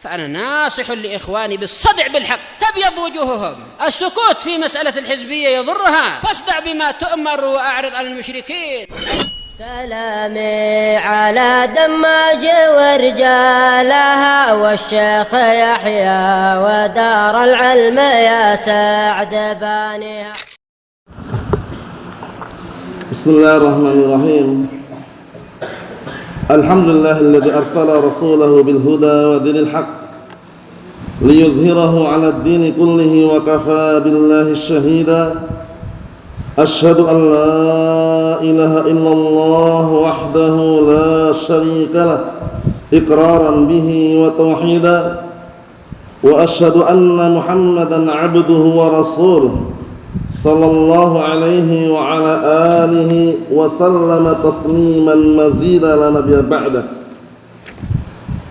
فأنا ناصح لإخواني بالصدع بالحق تبيض وجوههم. السكوت في مسألة الحزبية يضرها، فاصدع بما تؤمر وأعرض عن المشركين. سلامي على دماج ورجالها والشيخ يحيى ودار العلم يا سعد بانيها. بسم الله الرحمن الرحيم. الحمد لله الذي أرسل رسوله بالهدى ودين الحق ليظهره على الدين كله وكفى بالله شهيدا. أشهد أن لا إله إلا الله وحده لا شريك له إقرارا به وتوحيدا، وأشهد أن محمدا عبده ورسوله صلى الله عليه وعلى آله وسلم تسليما مزيدا لا نبي بعده.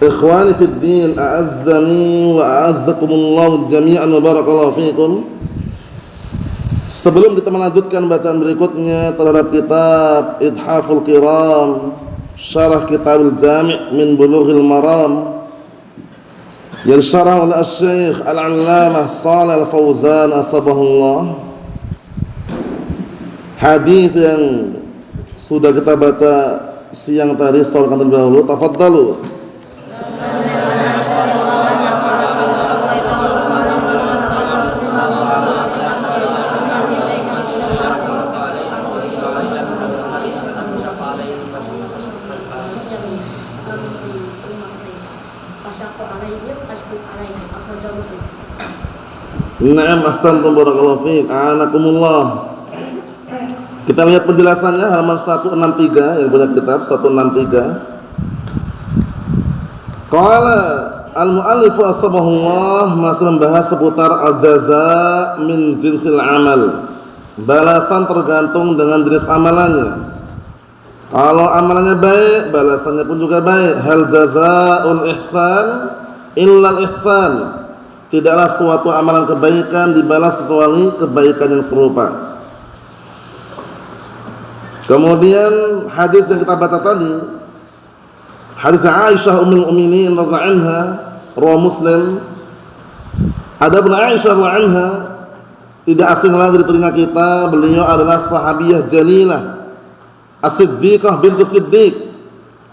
إخواني في الدين أعزني وأعزكم الله جميعا وبارك فيكم. Sebelum kita melanjutkan bacaan berikutnya terhadap kitab Ithaful Kiram, Syarah Kitabul Jami' min Bulughil Maram yang syarah oleh Syekh Al-Allamah Shalih Al-Fauzan asbahullah. Hadis yang sudah kita baca siang tadi setelahkan terlebih dahulu. Tafadhalu. Na'am, ahsantum barakallahu fiik. A'anakumullah. Kita lihat penjelasannya halaman 163 yang punya kitab 163. Qala al-mu'allif asbahullah masih membahas seputar al-jaza min jinsil amal. Balasan tergantung dengan jenis amalannya. Kalau amalannya baik, balasannya pun juga baik. Hal jazaa'ul ihsan illa al-ihsan. Tidaklah suatu amalan kebaikan dibalas kecuali kebaikan yang serupa. Kemudian hadis yang kita baca tadi, hadis Aisyah ummul mukminin radhiyallahu anha, riwayat Muslim. Adapun Aisyah radhiyallahu anha tidak asing lagi di telinga kita, beliau adalah sahabiyah jalilah, As-Siddiqah bintu Siddiq,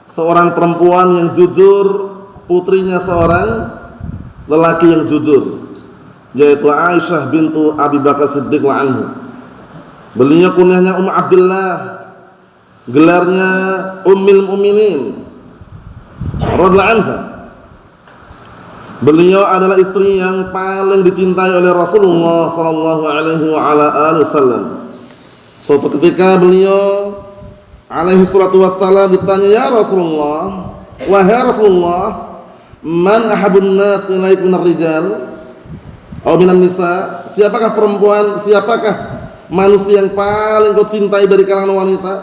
seorang perempuan yang jujur, putrinya seorang lelaki yang jujur, yaitu Aisyah bintu Abi Bakar Siddiq anhu. Beliau kunyahnya Abdullah, gelarnya Ummul Mukminin radhiyallahu anha. Beliau adalah istri yang paling dicintai oleh Rasulullah sallallahu alaihi wa ala alihi wasallam. Suatu ketika beliau alaihi salatu wassalam ditanya, "Ya Rasulullah, wahai Rasulullah, man ahabun nas ilaik minar rijal atau minan nisa?" Siapakah perempuan, siapakah manusia yang paling kau cintai dari kalangan wanita?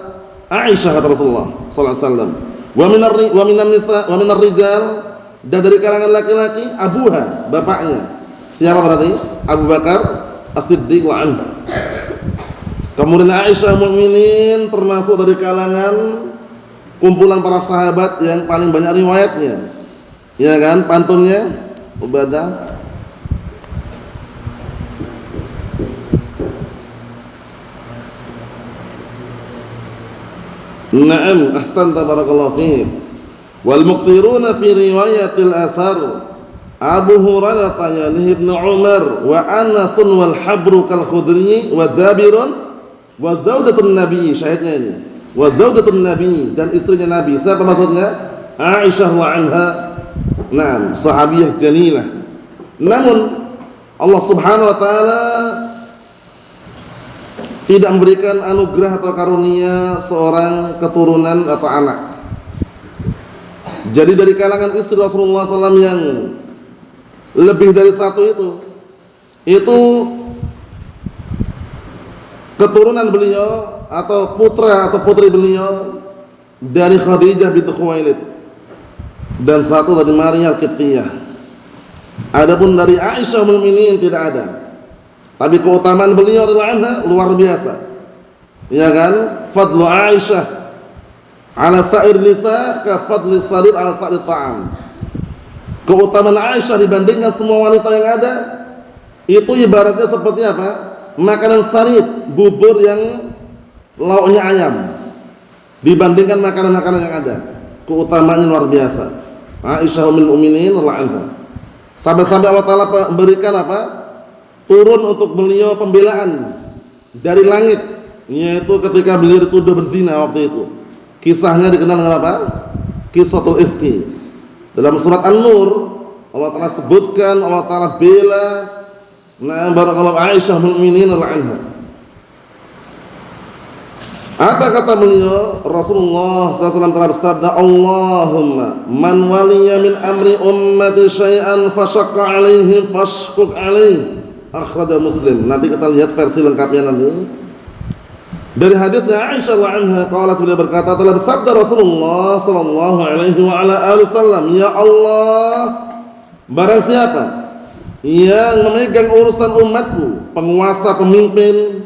Aisyah, kata Rasulullah sallallahu alaihi wasallam. Wa minan nisa wa minar rijal, dan dari kalangan laki-laki abuha, bapaknya. Siapa berarti? Abu Bakar As-Siddiq anhu. Kemudian Aisyah mukminin termasuk dari kalangan kumpulan para sahabat yang paling banyak riwayatnya. Ya kan, pantunnya Ubadah. Na'am, ahsanta barakallahu fiik. Wal muqsiruna fi riwayatil athar Abu Hurairah yalihi Ibnu Umar wa Anas wal Habru kal Khudri wa Jabirun wa zaudatun Nabi. Syahidnya ini, wa zaudatun Nabi, dan istrinya Nabi. Siapa maksudnya? Aisyah wa anha. Naam, sahabiyah jalilah. Namun Allah Subhanahu wa taala tidak memberikan anugerah atau karunia seorang keturunan atau anak. Jadi dari kalangan istri Rasulullah SAW yang lebih dari satu itu keturunan beliau atau putra atau putri beliau dari Khadijah binti Khuwailid, dan satu dari Maria Al-Qibtiyah. Adapun dari Aisyah ummul mukminin tidak ada. Tapi keutamaan beliau adalah luar biasa. Ya kan? Fadlu Aisyah ala sa'ir nisa ka fadli sarid ala sa'ir ta'am. keutamaan Aisyah dibandingkan semua wanita yang ada, itu ibaratnya seperti apa? Makanan sarit, bubur yang lauknya ayam, dibandingkan makanan-makanan yang ada. Keutamaannya luar biasa. Aisyah ummul mukminin radhiyallahu anha. Sampai-sampai Allah Ta'ala memberikan apa? Turun untuk beliau pembelaan dari langit, yaitu ketika beliau dituduh berzina waktu itu. Kisahnya dikenal dengan apa? Qissatul Ifki. Dalam surat An-Nur Allah Ta'ala sebutkan, Allah Ta'ala bela barakallahu Aisyah ummul mukminin radhiyallahu anha. Apa kata beliau? Rasulullah SAW telah bersabda, Allahumma man waliya min amri ummati syai'an fashaqqa alaihim fashquq alaih. Akhrajahu Muslim. Nanti kita lihat versi lengkapnya nanti. Dari hadisnya Aisyah radhiyallahu anha, qalat, beliau berkata, telah bersabda Rasulullah sallallahu alaihi wa ala alihi wasallam, ya Allah, barang siapa yang memegang urusan umatku, penguasa, pemimpin,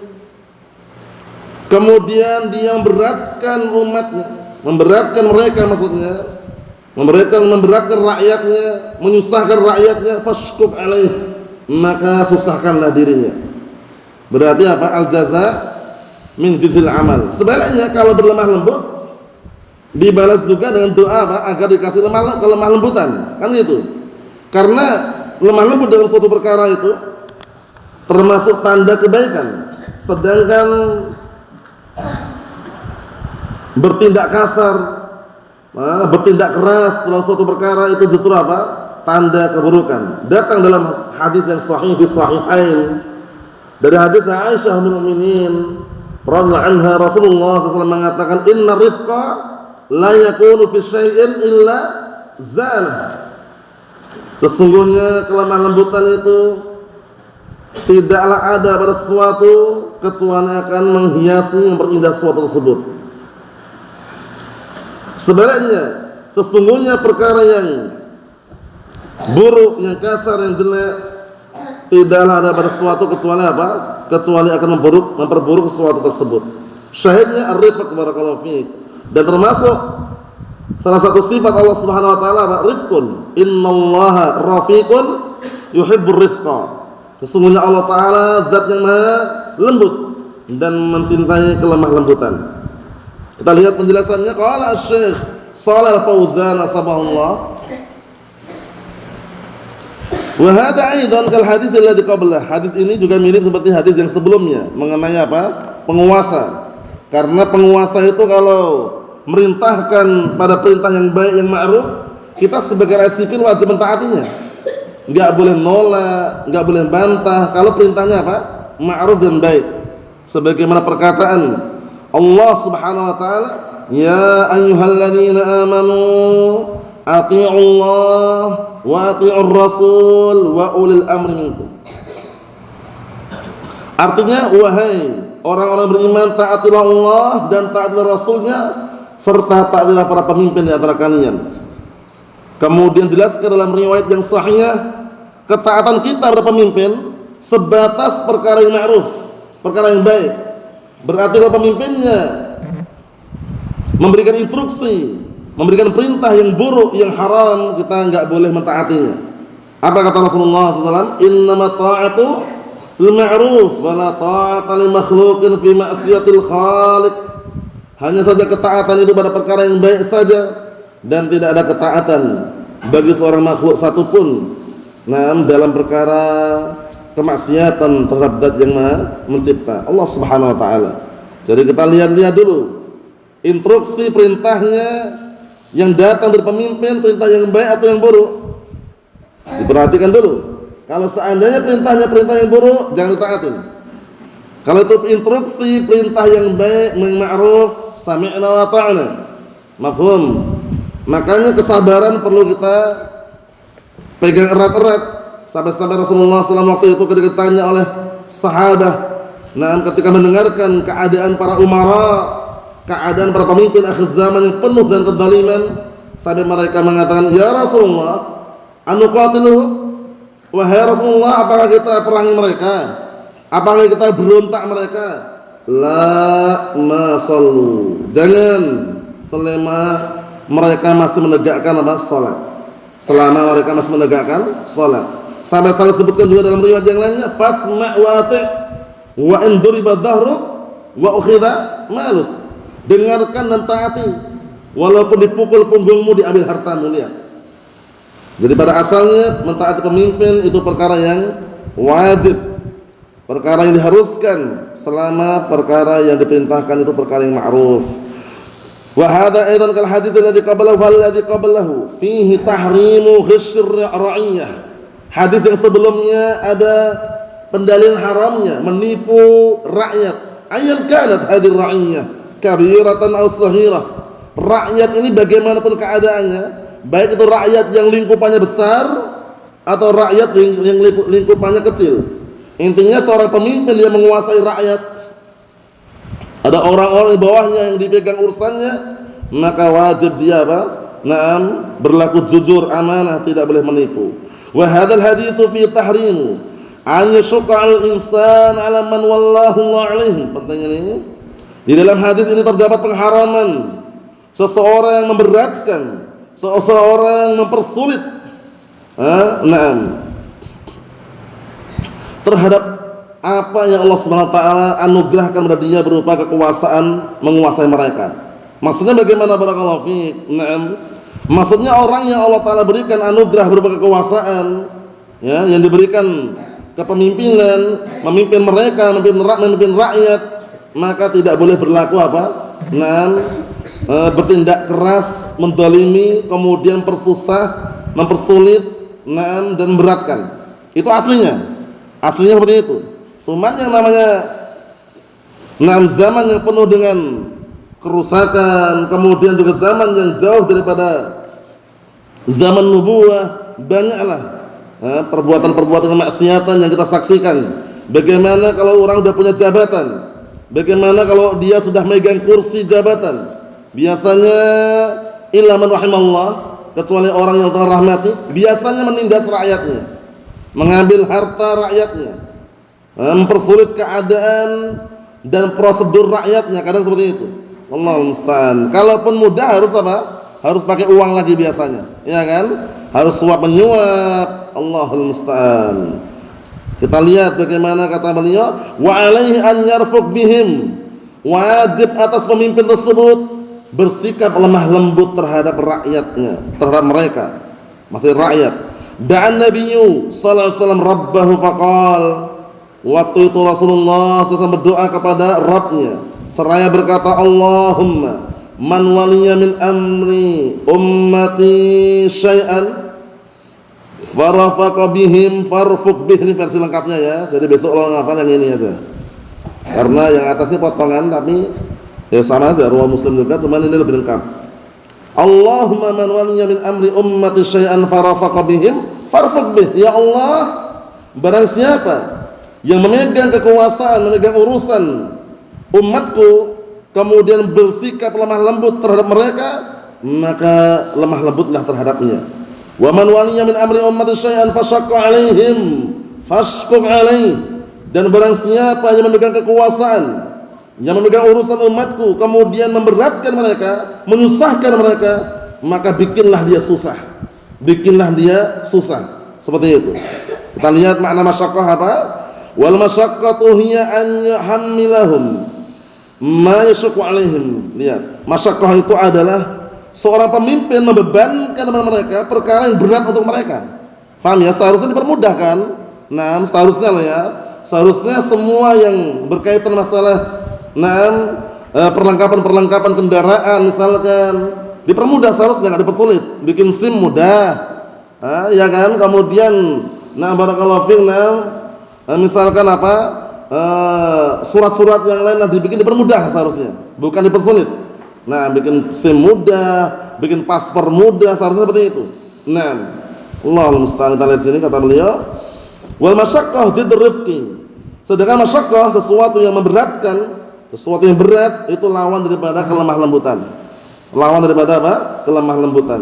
kemudian dia memberatkan umatnya, memberatkan mereka, maksudnya memberatkan rakyatnya, menyusahkan rakyatnya, fashquq alaih, maka susahkanlah dirinya. Berarti apa? Al-jaza min jinsil amal. Sebaliknya kalau berlemah lembut dibalas juga dengan doa apa? Agar dikasih kelemah lembutan, kan itu. Karena lemah lembut dalam suatu perkara itu termasuk tanda kebaikan. Sedangkan bertindak kasar, bertindak keras dalam suatu perkara itu justru apa? Tanda keburukan. Datang dalam hadis yang sahih di Sahihain dari hadis Aisyah ummul mukminin radhiyallahu anha, Rasulullah SAW mengatakan, inna rifqa la yakunu fi syai'in illa zana. Sesungguhnya kelemah lembutan itu tidaklah ada pada sesuatu kecuali akan menghiasi, memperindah sesuatu tersebut. Sebaliknya, sesungguhnya perkara yang buruk, yang kasar, yang jelek, tidaklah ada pada sesuatu kecuali apa? Kecuali akan memperburuk sesuatu tersebut. Syahidnya ar-rifq, barakallahu fiik. Dan termasuk salah satu sifat Allah Subhanahu wa taala apa? Rifqun. Innallaha rafiqun yuhibbur rifqa. Sesungguhnya Allah Ta'ala zat yang maha lembut dan mencintai kelemah lembutan. Kita lihat penjelasannya. Qala Syekh Shalih Al-Fauzan asbahullah, wa hadha aidan kal hadits alladzi qablah. Hadis ini juga mirip seperti hadis yang sebelumnya mengenai apa? Penguasa. Karena penguasa itu kalau merintahkan pada perintah yang baik, yang ma'ruf, kita sebagai rakyat sipil wajib mentaatinya. Enggak boleh nolak, enggak boleh bantah kalau perintahnya apa? Ma'ruf dan baik. Sebagaimana perkataan Allah Subhanahu wa taala, ya ayyuhalladzina amanu atii'ullah wa atii'ur rasul wa ulil amri minkum. Artinya, wahai orang-orang beriman, taatilah Allah dan taatilah Rasulnya, serta taatilah para pemimpin di antara kalian. Kemudian jelaskan dalam riwayat yang sahih, ketaatan kita kepada pemimpin sebatas perkara yang ma'ruf, perkara yang baik. Berarti kalau pemimpinnya memberikan instruksi, memberikan perintah yang buruk, yang haram, kita enggak boleh mentaatinya. Apa kata Rasulullah SAW? Innama ta'atu fil ma'ruf wa la ta'ata li makhluqin fi ma'siyatil khaliq. Hanya saja ketaatan itu pada perkara yang baik saja, dan tidak ada ketaatan bagi seorang makhluk satupun dalam perkara kemaksiatan terhadap zat yang maha mencipta, Allah Subhanahu wa taala. Jadi kita lihat dulu instruksi perintahnya yang datang dari pemimpin, perintah yang baik atau yang buruk. Diperhatikan dulu. Kalau seandainya perintahnya perintah yang buruk, jangan ditaatin. Kalau itu instruksi perintah yang baik, yang ma'ruf, sami'na wa ta'na. Mafhum? Makanya kesabaran perlu kita pegang erat-erat. Sampai-sampai Rasulullah SAW waktu itu ketika ditanya oleh sahabat, ketika mendengarkan keadaan para umara, keadaan para pemimpin akhir zaman yang penuh dengan kezaliman, sampai mereka mengatakan, ya Rasulullah, anuqatiluhum, wahai Rasulullah, apakah kita perangi mereka? Apakah kita berontak mereka? La masallu, jangan selama mereka masih menegakkan salat. selama mereka masih menegakkan salat. Sampai-sampai sebutkan juga dalam riwayat yang lainnya, fasma' wa ati' wa in duriba dhahru wa ukhidha maluk. Dengarkan dan taati, walaupun dipukul punggungmu, diambil hartamu. Lihat. Jadi pada asalnya mentaati pemimpin itu perkara yang wajib, perkara yang diharuskan, selama perkara yang diperintahkan itu perkara yang ma'ruf. Wa hadza aidan kal hadits alladhi qablahu wal ladzi qablahu fihi tahrimu ghisr ra'iyah. Hadis yang sebelumnya ada pendalilan haramnya menipu rakyat. Ayyan kanat hadir ra'iyah kabiratan aw saghirah. Rakyat ini bagaimanapun keadaannya, baik itu rakyat yang lingkupannya besar atau rakyat yang lingkupannya kecil. Intinya seorang pemimpin yang menguasai rakyat, ada orang-orang di bawahnya yang dipegang urusannya, maka wajib dia apa? Naam, berlaku jujur, amanah, tidak boleh menipu. Wa hadzal haditsu fi tahrim an yashqa al-insan 'ala man wallahu Allah 'alaihi. Penting ini. Di dalam hadis ini terdapat pengharaman seseorang yang memberatkan, seseorang mempersulit terhadap apa yang Allah Subhanahu wa taala anugerahkan kepada dia berupa kekuasaan menguasai mereka. Maksudnya bagaimana, barakallahu fiik? Maksudnya orang yang Allah taala berikan anugerah berupa kekuasaan, ya, yang diberikan kepemimpinan, memimpin mereka, memimpin rakyat, maka tidak boleh berlaku apa? Bertindak keras, menzalimi, kemudian persusah, mempersulit, dan memberatkan. Itu aslinya. Aslinya seperti itu. Cuman yang namanya zaman yang penuh dengan kerusakan, kemudian juga zaman yang jauh daripada zaman nubuwah, banyaklah perbuatan-perbuatan kemaksiatan yang kita saksikan. Bagaimana kalau orang sudah punya jabatan? Bagaimana kalau dia sudah megang kursi jabatan? Biasanya illa man rahimallah, kecuali orang yang telah rahmati, biasanya menindas rakyatnya, mengambil harta rakyatnya, mempersulit keadaan dan prosedur rakyatnya, kadang seperti itu. Allahul musta'an. Kalaupun mudah harus apa? Harus pakai uang lagi biasanya, ya kan? Harus suap menyuap. Allahul musta'an. Kita lihat bagaimana kata beliau, wa alaihi an yarfuq bihim. Wajib atas pemimpin tersebut bersikap lemah lembut terhadap rakyatnya, terhadap mereka, masih rakyat. Dan Nabi sallallahu alaihi wasallam rabbahu faqal. Waktu itu Rasulullah SAW berdoa kepada Rabbnya, seraya berkata, Allahumma man waliya min amri ummati syai'an farafaqa bihim farfuq bih. Ini versi lengkapnya ya. Jadi besok Allah ngapal yang ini aja. Karena yang atas ini potongan, tapi ya sama aja, ruang Muslim juga, cuman ini lebih lengkap. Allahumma man waliya min amri ummati syai'an farafaqa bihim farfuq bih. Ya Allah, barang siapa yang memegang kekuasaan, memegang urusan umatku, kemudian bersikap lemah lembut terhadap mereka, maka lemah lembutlah terhadapnya. Wa man waliya min amri ummati syai'an fashaqqa 'alaihim fashquq 'alaihi. Dan barang siapa yang memegang kekuasaan, yang memegang urusan umatku, kemudian memberatkan mereka, menyusahkan mereka, maka bikinlah dia susah. Bikinlah dia susah. Seperti itu. Kita lihat makna masyaqqah apa? Wal masyaqqatu hiya an yuhammilahum ma yashqu 'alaihim. Lihat, masyaqqah itu adalah seorang pemimpin membebankan kepada mereka perkara yang berat untuk mereka. Paham ya? Seharusnya dipermudahkan. Nah, seharusnya lah ya. Seharusnya semua yang berkaitan masalah perlengkapan kendaraan misalkan dipermudah, seharusnya enggak dipersulit. Bikin SIM mudah. Ya kan? Kemudian barakallahu fiik, misalkan apa? Surat-surat yang lain dibikin dipermudah seharusnya, bukan dipersulit. Bikin SIM mudah, bikin paspor mudah, seharusnya seperti itu. Allahul musta'an. Kita lihat sini kata beliau, wal masyaqqah didd rifqi. Sedangkan masyaqqah sesuatu yang memberatkan, sesuatu yang berat itu lawan daripada kelemah lembutan. Lawan daripada apa? Kelemah lembutan.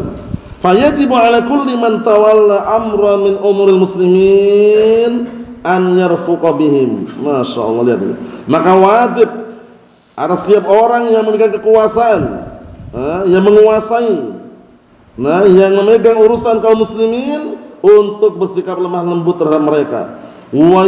Fayajibu ala kulli man tawalla amra min umuril muslimin an yarfuqa bihim. Masyaallah, lihat ini. Maka wajib atas setiap orang yang memiliki kekuasaan, yang menguasai Nah, yang memegang urusan kaum muslimin untuk bersikap lemah lembut terhadap mereka. Wa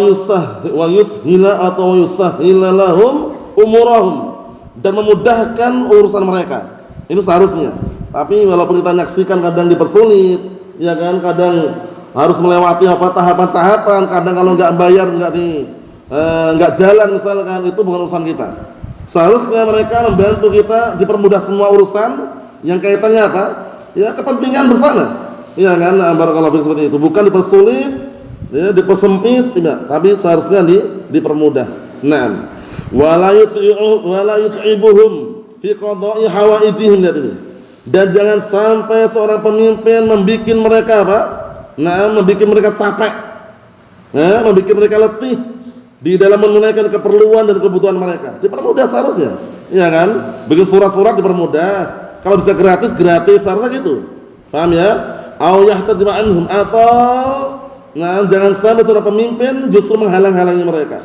yushila atau yusahhila lahum umurahum, dan memudahkan urusan mereka. Ini seharusnya. Tapi walaupun kita nyaksikan kadang dipersulit, ya kan, kadang harus melewati tahapan-tahapan, kadang kalau enggak bayar enggak jalan misalkan, itu bukan urusan kita. Seharusnya mereka membantu kita dipermudah semua urusan yang kaitannya apa? Ya, kepentingan bersama. Ya kan, barakallahu fiik, seperti itu. Bukan dipersulit, ya, dipersempit, tidak, tapi seharusnya dipermudah. Naam. Wala yut'ibuhum fi qada'i hawaijihim, lihat ini. Dan jangan sampai seorang pemimpin membuat mereka apa? Nah, membuat mereka capek. Ya, membuat mereka letih di dalam menunaikan keperluan dan kebutuhan mereka. Dipermudah seharusnya. Ya kan? Bikin surat-surat dipermudah. Kalau bisa gratis, harusnya gitu. Paham ya? Au yahtajib anhum, atau nah, jangan sampai seorang pemimpin justru menghalang-halangi mereka.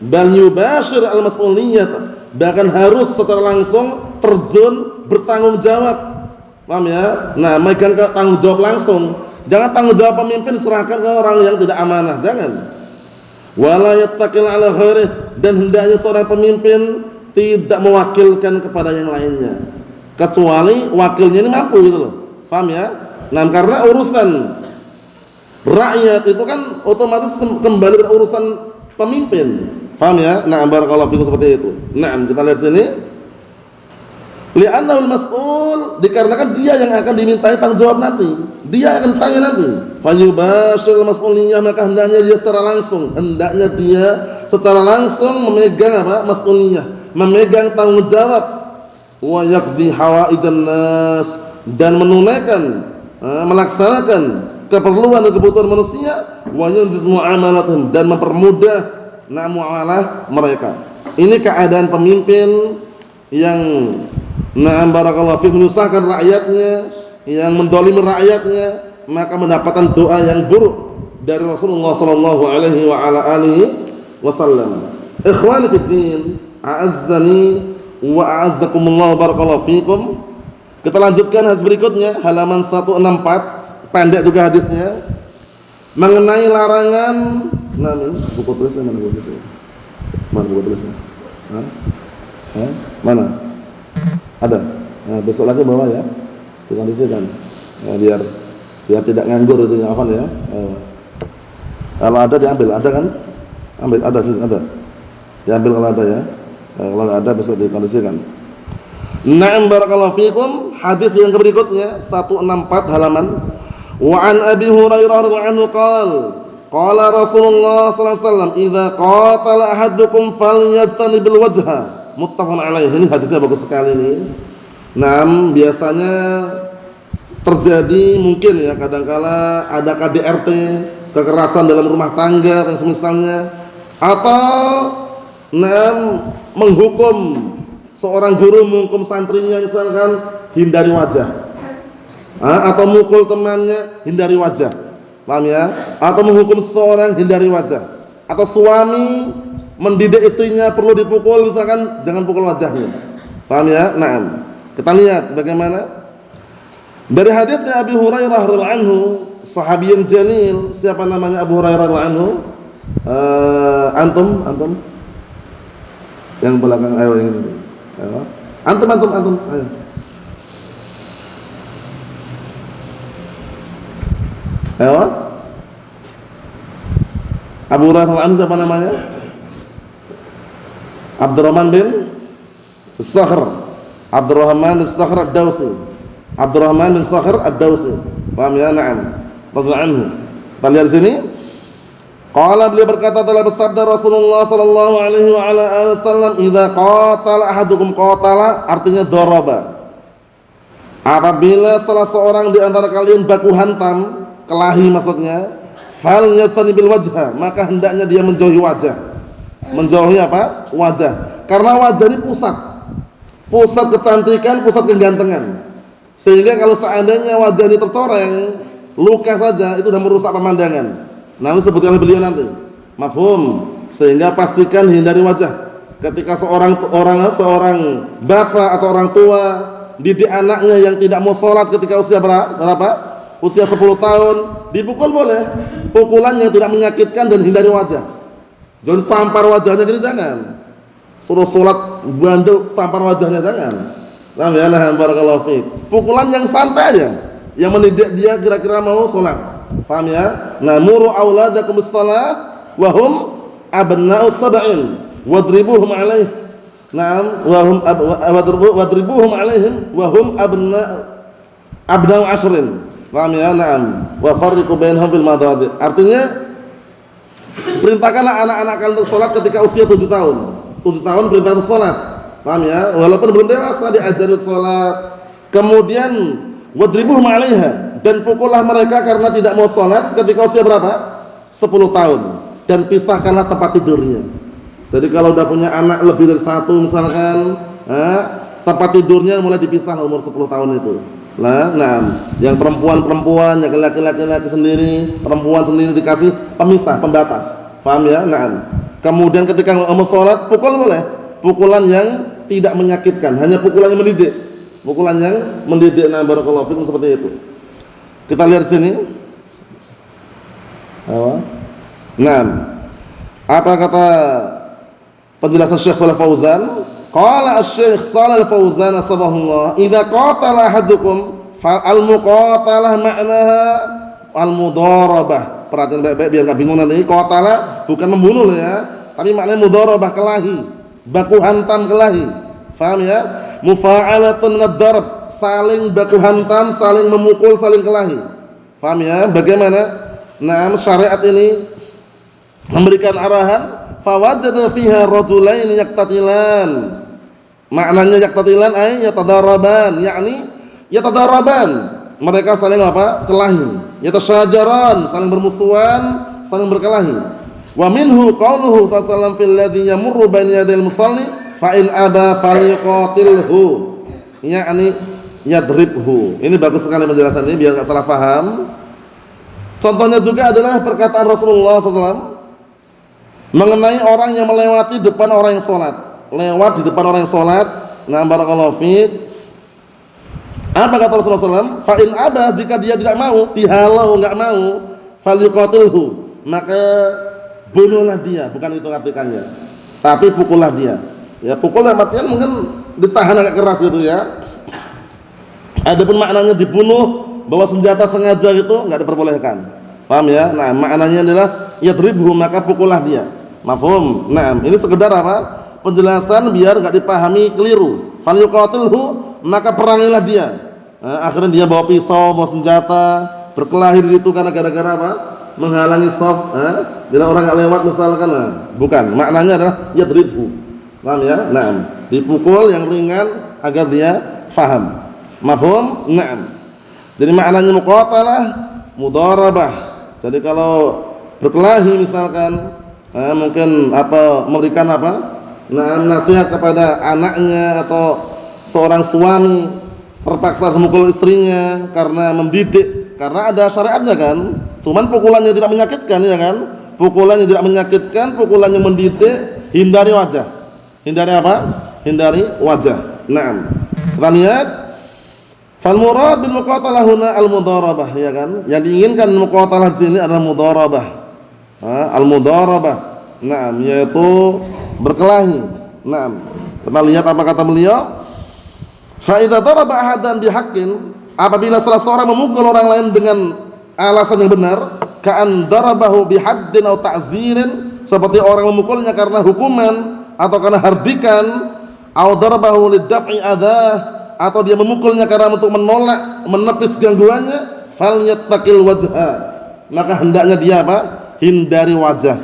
Bal yubashir al-mas'uliyah, bahkan harus secara langsung terjun bertanggung jawab. Paham ya? Nah, megang tanggung jawab langsung. Jangan tanggung jawab pemimpin serahkan ke orang yang tidak amanah, jangan. Wala yattaqil ala ghairih, dan hendaknya seorang pemimpin tidak mewakilkan kepada yang lainnya, kecuali wakilnya ini mampu, gitu loh. Paham ya? Nah, karena urusan rakyat itu kan otomatis kembali ke urusan pemimpin. Paham ya? Nah, barakallahu fikum, seperti itu. Nah, kita lihat sini. Li'annahu al-mas'ul, dikarenakan dia yang akan dimintai tanggung jawab nanti. Dia akan tanya nanti. Fayubashir al-mas'uliyah, maka hendaknya dia secara langsung memegang apa? Mas'uliyah, memegang tanggung jawab. Wa yaqdi hawaijan nas, dan menunaikan, melaksanakan keperluan dan kebutuhan manusia. Wa yunjiz mu'amalatihim, dan mempermudah muamalah mereka. Ini keadaan pemimpin yang barakallahu fiik menyusahkan rakyatnya, yang mendolimi rakyatnya, maka mendapatkan doa yang buruk dari Rasulullah sallallahu alaihi wa ala alihi wasallam. Ikhwani fid din, a'azzani wa a'azzakumullah, barakallahu fiikum. Kita lanjutkan hadis berikutnya, halaman 164, pendek juga hadisnya, mengenai larangan. Nah, ini buku tulisnya mana? Mana buku tulisnya? Mana? Ada. Nah, besok lagi bawa ya, dikondisikan, ya, biar tidak nganggur itu, hafal ya. Kalau ada diambil, ada kan? Ambil, ada. Diambil kalau ada ya. Kalau nggak ada besok dikondisikan. Na'am, barakallahu fikum. Hadis yang berikutnya 164 halaman. Wa an Abi Hurairah radhiyallahu anhu qala Rasulullah sallallahu alaihi wasallam, "Idza qatala ahadukum falyastanibil wajha." Muttafaqun alaih. Ini hadisnya bagus sekali ini. Nah, biasanya terjadi mungkin ya, kadangkala ada KDRT, kekerasan dalam rumah tangga dan semisalnya, atau menghukum seorang guru menghukum santrinya, misalkan hindari wajah, atau mukul temannya, hindari wajah. Paham ya? Atau menghukum seseorang, hindari wajah. Atau suami mendidik istrinya perlu dipukul, misalkan jangan pukul wajahnya. Paham ya? Naam. Kita lihat bagaimana dari hadisnya Abi Hurairah radhiyallahu anhu, sahabi yang jalil. Siapa namanya Abu Hurairah radhiyallahu anhu? Antum yang belakang, ayo ini. Ayo. Antum ayo. Ayo. Abu Hurairah radhiyallahu anhu siapa namanya? Abdurrahman bin Sakhr. Abdurrahman bin Sakhr ad-Dawsi. Abdurrahman bin Sakhr ad-Dawsi. Paham ya? Na'am. Radhiyallahu anhu. Kita lihat di sini. Qala, beliau berkata, telah bersabda Rasulullah sallallahu alaihi wa ala alihi wasallam, "Idza qatala ahadukum," qatala artinya daraba. Apabila salah seorang di antara kalian baku hantam, kelahi maksudnya, fal yastanibil wajha, maka hendaknya dia menjauhi wajah. Menjauhi apa? Wajah. Karena wajah ini pusat kecantikan, pusat kegantengan. Sehingga kalau seandainya wajah ini tercoreng, luka saja itu sudah merusak pemandangan. Namun sebutkan oleh beliau nanti. Mafhum. Sehingga pastikan hindari wajah. Ketika seorang bapak atau orang tua didik anaknya yang tidak mau sholat ketika usia berapa? Usia 10 tahun, dipukul boleh. Pukulan yang tidak menyakitkan dan hindari wajah. Jangan tampar wajahnya gitu, jangan. Suruh sholat bandel tampar wajahnya, jangan. Paham ya? Nah, barakallahu fiik. Pukulan yang santai aja, yang mendidik dia kira-kira mau sholat. Paham ya? Nah, muru auladakum bis-shalah wa hum abna'u sab'in wadribuhum 'alaih. Naam, wa hum wadribuhum 'alaihim wa hum abna'u 'ashrin. Paham ya? Naam. Wa farriqu bainahum fil madaji'. Artinya perintahkanlah anak-anak kalian untuk salat ketika usia 7 tahun. 7 tahun perintah untuk salat. Paham ya? Walaupun belum dewasa diajari salat. Kemudian wadribuhum 'alaiha, dan pukullah mereka karena tidak mau salat ketika usia berapa? 10 tahun. Dan pisahkanlah tempat tidurnya. Jadi kalau udah punya anak lebih dari 1 misalkan, tempat tidurnya mulai dipisah umur 10 tahun itu. Nah, yang perempuan-perempuan, yang laki-laki sendiri, perempuan sendiri dikasih pemisah, pembatas. Paham ya? Nah, kemudian ketika mau sholat, pukul boleh. Pukulan yang tidak menyakitkan, hanya pukulan yang mendidik. Pukulan yang mendidik. Nah, barakallahu fikum, seperti itu. Kita lihat sini. Nah, apa kata penjelasan Syekh Shalih Fauzan? Qala asy-Syaikh Shalih Fauzan sabahullah, idza qatala ahadukum al-muqatalah ma'naha al-mudharabah. Perhatian baik-baik biar enggak bingung nanti. Qatala bukan membunuh ya, tapi maknanya mudharabah, kelahi, baku hantam kelahi. Paham ya? Mufa'alatun minad-darb, saling baku hantam, saling memukul, saling kelahi. Paham ya? Bagaimana? Nah, syariat ini memberikan arahan, fawajada fiha rajulain yaqtatilan. Maknanya yaqtatilan ay yatadaraban, yakni yatadaraban. Mereka saling apa? Kelahi. Yatasyajaran, saling bermusuhan, saling berkelahi. Wa minhu qauluhu sallallahu fil ladzi yamurru baina yadil musalli fa in aba falyuqatilhu. Yakni yadribhu. Ini bagus sekali penjelasan ini biar enggak salah paham. Contohnya juga adalah perkataan Rasulullah SAW mengenai orang yang melewati depan orang yang sholat, lewat di depan orang yang sholat. Nah, barakallahu fiik. Apa kata Rasulullah SAW? Fa in aba, jika dia tidak mau, dihalau, enggak mau, falyuqatilhu, maka bunuhlah dia. Bukan itu artikannya, tapi pukullah dia. Ya, pukul dalam artian mungkin ditahan agak keras gitu ya. Adapun maknanya dibunuh, bawa senjata sengaja itu enggak diperbolehkan. Paham ya? Nah, maknanya adalah yadribhu, maka pukullah dia. Mafhum? Nah, ini sekedar apa? Penjelasan biar enggak dipahami keliru. Falyuqatilhu, maka perangilah dia. Nah, akhirnya dia bawa pisau, bawa senjata, berkelahi di situ karena gara-gara apa? Menghalangi shaf. Bila orang enggak lewat misalkan, bukan. Maknanya adalah yadribhu. Paham ya? Nah, dipukul yang ringan agar dia faham. Mafhum? Nah. Jadi maknanya muqatalah mudharabah. Jadi kalau berkelahi misalkan, mungkin atau memberikan apa? Nah, nasihat kepada anaknya atau seorang suami terpaksa memukul istrinya karena mendidik, karena ada syariatnya kan. Cuman pukulannya tidak menyakitkan ya kan? Pukulannya tidak menyakitkan, pukulannya mendidik, hindari wajah. Hindari apa? Hindari wajah. Naam. Kita lihat fal murad bil muqatalah huna al mudharabah, ya kan? Yang diinginkan muqatalah di sini adalah mudharabah. Al mudharabah. Naam, yaitu berkelahi. Naam. Kita lihat apa kata beliau? Fa idza daraba ahadan bihaqqin, apabila salah seorang memukul orang lain dengan alasan yang benar, ka'an darabahu bihaddin aw ta'zirin, seperti orang memukulnya karena hukuman atau karena hardikan, aw darabahu lidaf'i adah, atau dia memukulnya karena untuk menolak, menepis gangguannya, falyattaqil wajha, maka hendaknya dia apa? Hindari wajah.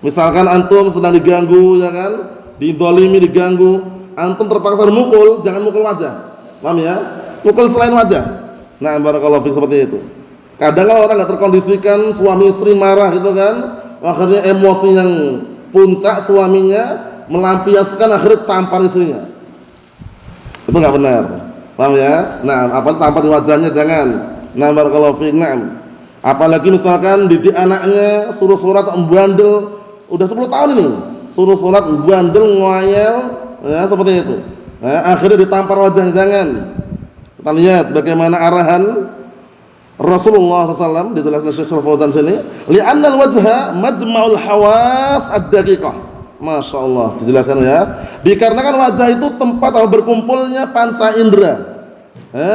Misalkan antum sedang diganggu ya kan, dizalimi, diganggu, antum terpaksa memukul, jangan mukul wajah. Paham ya? Mukul selain wajah. Nah, barakallahu fiik, seperti itu. Kadang kalau orang enggak terkondisikan, suami istri marah gitu kan, akhirnya emosi yang puncak suaminya melampiaskan, akhirnya tampar istrinya. Itu enggak benar. Paham ya? Nah, apa tampar di wajahnya jangan. Nah, barakallahu fiik. Nah, apalagi misalkan didik anaknya suruh sholat bandel, udah 10 tahun ini, suruh sholat bandel, ngoyel, ya seperti itu. Nah, akhirnya ditampar wajahnya, jangan. Kita lihat bagaimana arahan Rasulullah SAW dijelaskan Syekh Shalih Fauzan sini, li'anna al-wajha majma'ul hawas ad-daqiqah. Masya Allah, dijelaskan ya. Dikarenakan wajah itu tempat berkumpulnya panca indera,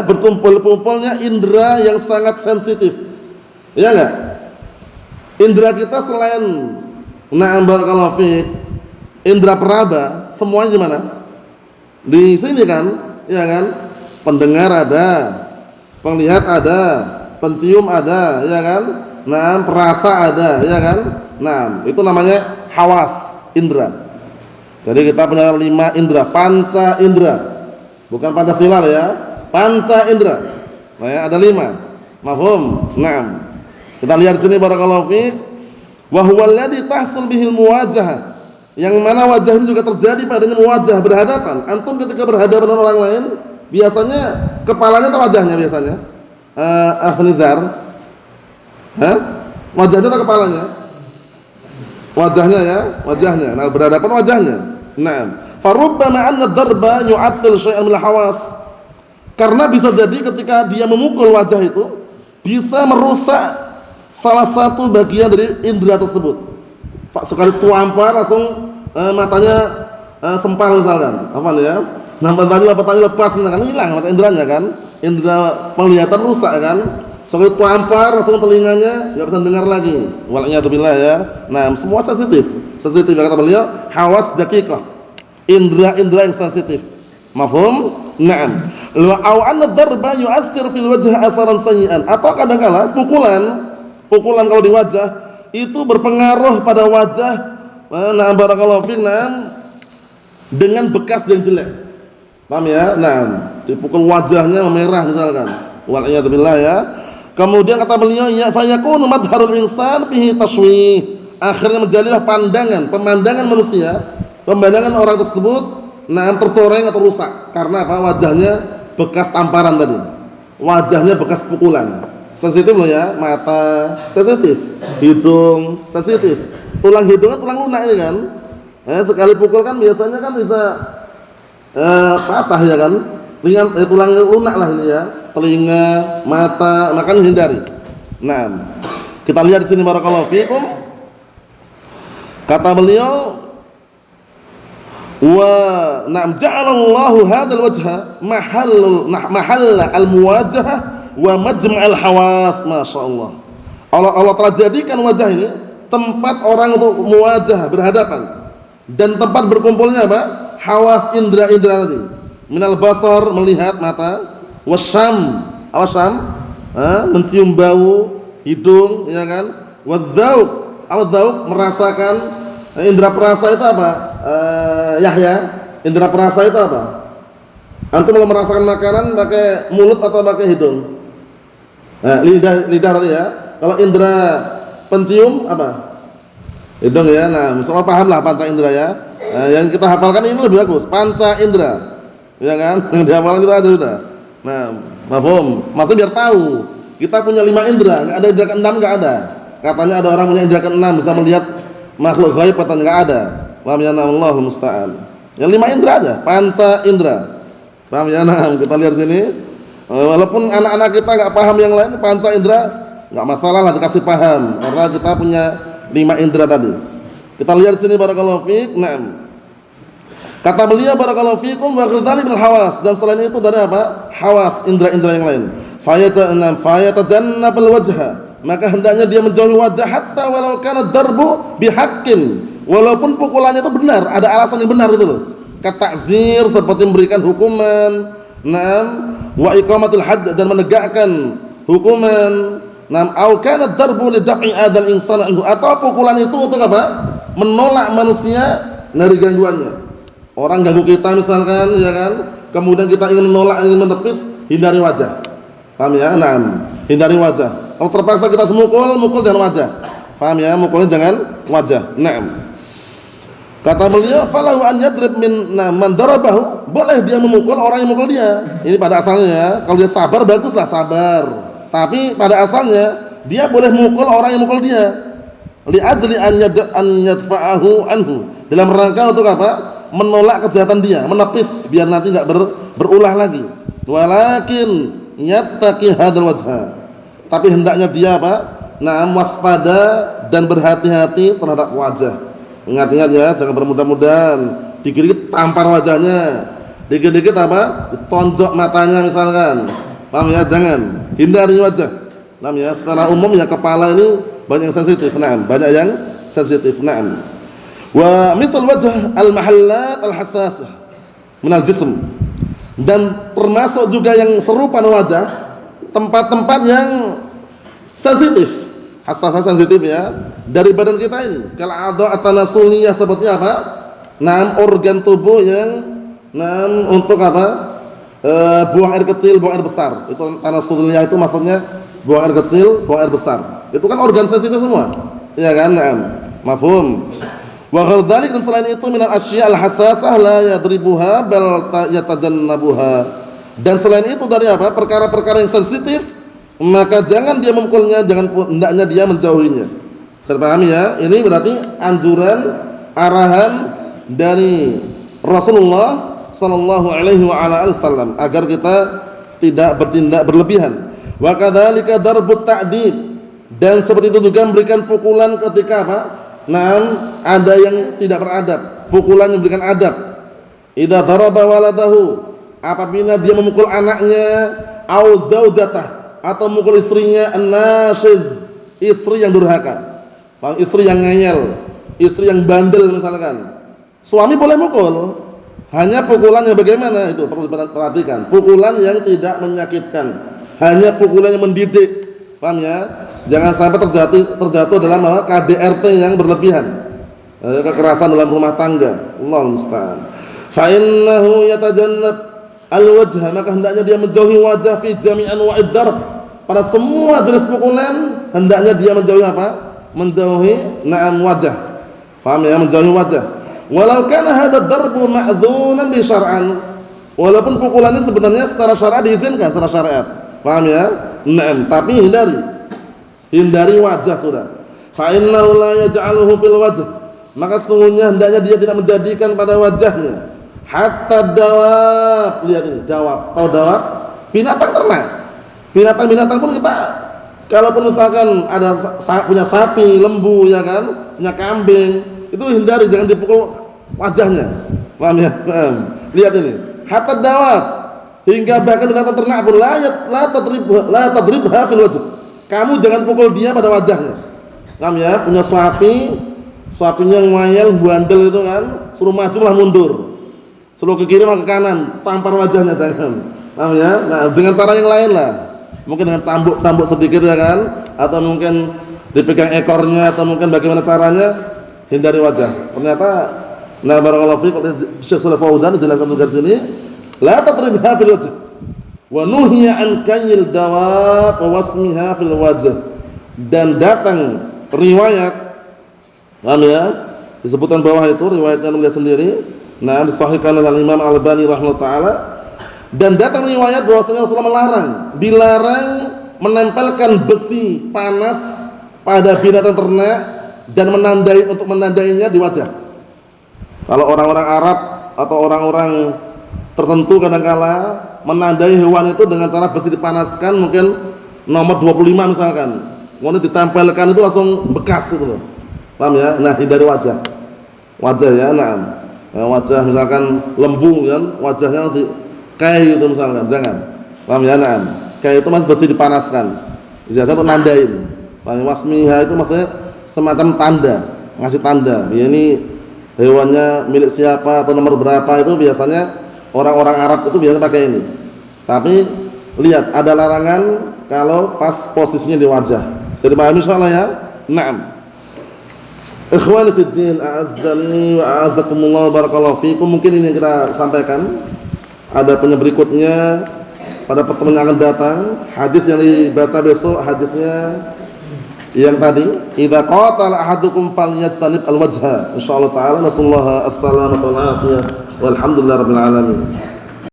berkumpulnya indera yang sangat sensitif. Ya enggak? Indera kita selain na'am barakallahu fiik, indera peraba, semuanya di mana? Di sini kan, ya kan? Pendengar ada, penglihat ada, pencium ada, ya kan? Nah, perasa ada, ya kan? Nah, itu namanya hawas, indera. Jadi kita punya 5 indera, panca indera. Bukan Pancasila ya, panca indera. Nah, ya, ada 5. Mafhum? Naam. Kita lihat sini barakallahu fiik, wa huwa alladhi tahsul bihil muwajahah. Yang mana wajah ini juga terjadi padanya muwajah, berhadapan. Antum ketika berhadapan dengan orang lain, biasanya kepalanya atau wajahnya biasanya? Nizar. Wajahnya atau kepalanya? Wajahnya ya, wajahnya. Nah, berhadapan wajahnya. Naam. Farubbama anna ad-darba yu'attil syai'an min al-hawas. Karena bisa jadi ketika dia memukul wajah itu bisa merusak salah satu bagian dari indera tersebut. Tak sekali tuampar langsung matanya sempal misalkan. Apa ya? Nah, matanya lepas misalkan, hilang mata inderanya kan. Indera penglihatan rusak kan. Sekali tuampar langsung telinganya enggak bisa dengar lagi. Wal'iyadzubillah ya. Nah, semua sensitif. Sensitif kata beliau, hawas daqiqah. Indera-indera yang sensitif. Mafhum? Naam. Au anna ad-darba yu'athir fil wajh asaran sayyi'an. Atau kadang-kala pukulan kalau di wajah itu berpengaruh pada wajah, na'am barakallahu fiik, na'am, dengan bekas yang jelek. Paham ya? Na'am, dipukul wajahnya memerah misalkan. Wal'iyadzubillah ya. Kemudian kata beliau, ya fayakunu madharul insan fihi tashwih. Akhirnya menjadilah pemandangan manusia, pemandangan orang tersebut, na'am, tercoreng atau rusak. Karena apa? Wajahnya bekas tamparan tadi. Wajahnya bekas pukulan. Sensitif loh ya, mata sensitif, hidung sensitif, tulang hidungnya tulang lunak ini kan. Sekali pukul kan biasanya kan bisa patah ya kan, tulang lunak lah ini ya, telinga, mata, makanya hindari. Nah, kita lihat di sini barakallahu fiikum. Kata beliau, wa na'am ja'alallahu hadzal wajha mahalla al-muwajahah wa majma'al hawas. Masyaallah. Allah telah jadikan wajah ini tempat orang untuk muwajah, berhadapan, dan tempat berkumpulnya apa? Hawas, indera-indera tadi. Minal basar, melihat mata, wasyam, awasam, mencium bau, hidung, ya kan? Wadzauq, awadzauq, merasakan. Indera perasa itu apa? Yahya, indera perasa itu apa? Antum mau merasakan makanan pakai mulut atau pakai hidung? Lidah tadi ya. Kalau indera pencium apa? Hidung ya. Nah, misalnya pahamlah panca indera ya. Yang kita hafalkan ini lebih bagus, panca indera. Ya kan? Yang dihafalkan kita aja sudah. Nah, mafhum. Maksudnya biar tahu. Kita punya 5 indera, enggak ada indera ke-6 enggak ada. Katanya ada orang punya indera ke-6 bisa melihat makhluk gaib, katanya enggak ada. Paham ya? Allahul musta'an. Yang 5 indera aja, panca indera. Paham ya? Nah, kita lihat sini. Walaupun anak-anak kita enggak paham yang lain, panca indera enggak masalah lah dikasih paham, karena kita punya 5 indera tadi. Kita lihat sini barakallahu fiik. Naam. Kata beliau barakallahu fiikum wa ghirdzali bil hawas, dan selain itu dari apa? Hawas, indera-indera yang lain. Fayatajannabul wajha, maka hendaknya dia menjauhi wajah hatta walau kana darbu bihaqqin, walaupun pukulannya itu benar, ada alasan yang benar itu loh. Katakzir, seperti memberikan hukuman, naam, wa iqamatil hadd, dan menegakkan hukuman. Naam, au kana darbu li daf'i adal insan anhu, atau pukulan itu untuk apa? Menolak manusia dari gangguannya. Orang ganggu kita misalkan, ya kan? Kemudian kita ingin menolak, ingin menepis, hindari wajah. Paham ya? Naam, hindari wajah. Kalau terpaksa kita mukul jangan wajah. Paham ya? Mukulnya jangan wajah. Naam. Kata beliau, falahu an yadrib min man darabahu, boleh dia memukul orang yang mukul dia. Ini pada asalnya ya. Kalau dia sabar, baguslah sabar. Tapi pada asalnya dia boleh memukul orang yang mukul dia. Li ajli an yadfa'ahu anhu, dalam rangka untuk apa? menolak kejahatan dia, menepis biar nanti enggak berulah lagi. Walakin yattaqi hadzal wajha. Tapi hendaknya dia apa? Naam, waspada dan berhati-hati terhadap wajah. Ingat-ingat ya, jangan bermudah-mudahan. Dikit-dikit tampar wajahnya, dikit-dikit apa? Ditonjok matanya misalkan. Paham ya? Jangan. Hindari wajah. Naam ya, secara umum ya kepala ini banyak yang sensitif. Naam, banyak yang sensitif. Naam. Wa mithal wajh al-mahallat al-hassasah min al-jism. Dan termasuk juga yang serupa wajah, tempat-tempat yang sensitif, hassasah sensitif ya, dari badan kita ini. Kal a'dha' at-tanasuliyah, seperti apa? Naam, organ tubuh yang untuk apa? Buang air kecil, buang air besar. Itu tanasuliyah, itu maksudnya buang air kecil, buang air besar. Itu kan organ sensitif semua. Iya kan? Naam. Mafhum. Wa ghairu dan selain itu minal asya' al-hassasah la yadribuha bal yatajannabuha. Dan selain itu dari apa? Perkara-perkara yang sensitif, maka jangan dia memukulnya, jangan, hendaknya dia menjauhinya. Saya pahami ya? Ini berarti anjuran, arahan dari Rasulullah sallallahu alaihi wa ala alihi wasallam agar kita tidak bertindak berlebihan. Wa kadzalika darbut ta'dib, dan seperti itu juga memberikan pukulan ketika apa? Naam, ada yang tidak beradab, pukulan yang memberikan adab. Idza daraba waladahu, apabila dia memukul anaknya, au zaujatah, atau memukul istrinya, an-nashiz, istri yang durhaka, istri yang ngeyel, istri yang bandel misalkan. Suami boleh mukul, hanya pukulan yang bagaimana itu perlu diperhatikan. Pukulan yang tidak menyakitkan, hanya pukulan yang mendidik. Paham ya? Jangan sampai terjatuh dalam KDRT yang berlebihan, kekerasan dalam rumah tangga. Allahu musta'an. Fa innahu yatajannab al-wajha, maka hendaknya dia menjauhi wajah fi jami' anwa'id darb. Pada semua jenis pukulan hendaknya dia menjauhi apa? Menjauhi na'am wajah. Paham ya? Menjauhi wajah. Walau kana hadha darbu ma'dzunan bi syar'an, walaupun pukulan ini sebenarnya secara syariat diizinkan, secara syariat. Paham ya? Na'am, tapi hindari wajah sudah. Fa innahu la yaj'aluhu fil wajh, maka sesungguhnya hendaknya dia tidak menjadikan pada wajahnya. Hatta dawab, lihat ini, dawab. Tahu dawab? Binatang ternak. Binatang-binatang pun kita, kalaupun misalkan ada punya sapi, lembu ya kan, punya kambing, itu hindari, jangan dipukul wajahnya. Paham ya? Lihat ini. Hatta dawab, hingga bahkan binatang ternak pun la tadribha fil wajh. Kamu jangan pukul dia pada wajahnya. Paham ya? Punya sapinya ngayal, bandel itu kan, suruh maju malah mundur, suruh ke kiri malah ke kanan, tampar wajahnya, jangan. Paham ya? Nah, dengan cara yang lain lah, mungkin dengan cambuk sedikit ya kan, atau mungkin dipegang ekornya, atau mungkin bagaimana caranya, hindari wajah. Ternyata, nah barakallahu fiik, Syekh Shalih Fauzan jelaskan juga di sini, la tadribha fil wajh wa nuhiya an kayyil dawab wa wasmiha fil wajh. Dan datang riwayat, paham ya, disebutkan bawah itu riwayatnya melihat sendiri. Nah, disahihkan oleh Imam Al-Albani rahimahullah taala. Dan datang riwayat bahwasanya Rasulullah dilarang menempelkan besi panas pada binatang ternak dan menandainya di wajah. Kalau orang-orang Arab atau orang-orang tertentu kadangkala menandai hewan itu dengan cara besi dipanaskan, mungkin nomor 25 misalkan, kemudian ditempelkan itu langsung bekas itu loh. Paham ya? Nah, hindari wajah ya, nah, wajah misalkan lembu kan, wajahnya nanti kayak gitu misalkan, jangan. Paham ya? Nah, kayak itu masih besi dipanaskan, biasanya untuk nandain. Paham? Wasmiha itu maksudnya semacam tanda, ngasih tanda, ya ini hewannya milik siapa atau nomor berapa, itu biasanya orang-orang Arab itu biasanya pakai ini. Tapi lihat, ada larangan kalau pas posisinya di wajah. Jadi paham insyaallah ya? Naam. Ikhwani fid din, a'azzani wa a'azzakumullah, barakallahu fikum. Mungkin ini yang kita sampaikan. Ada punya berikutnya pada pertemuan yang akan datang. Hadis yang dibaca besok, hadisnya yang tadi, idza qatala ahadukum falyajtanib al-wajha. Insyaallah taala, nasallahu as-salamata wal afiyah. Walhamdulillahirabbil alamin.